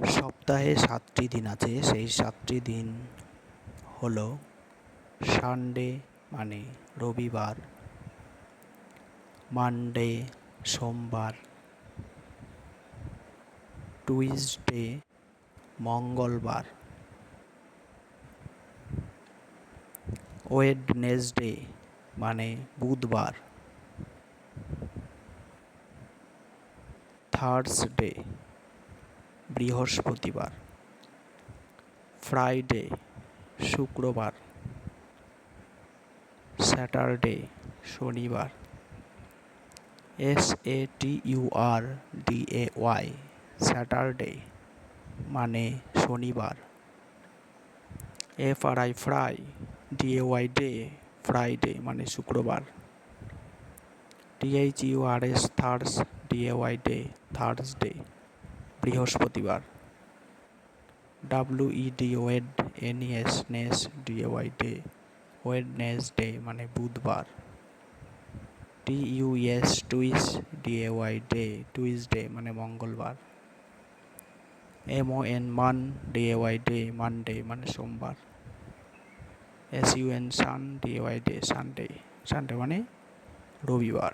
সপ্তাহে 7টি দিন আছে, সেই 7টি দিন হলো সানডে মানে রবিবার, মানডে সোমবার, টুইসডে মঙ্গলবার, ওয়েডনেসডে মানে বুধবার, থার্সডে বৃহস্পতিবার, ফ্রাইডে শুক্রবার, স্যাটারডে শনিবার, SATURDAY স্যাটারডে মানে শনিবার, FRAI DAY ফ্রাইডে মানে শুক্রবার, THURS থার্স DAY থার্সডে বৃহস্পতিবার, WED ওয়েডনেসডে মানে বুধবার, টুইসডে মানে মঙ্গলবার, MON মানডে মানে সোমবার, SUN সানডে মানে রবিবার।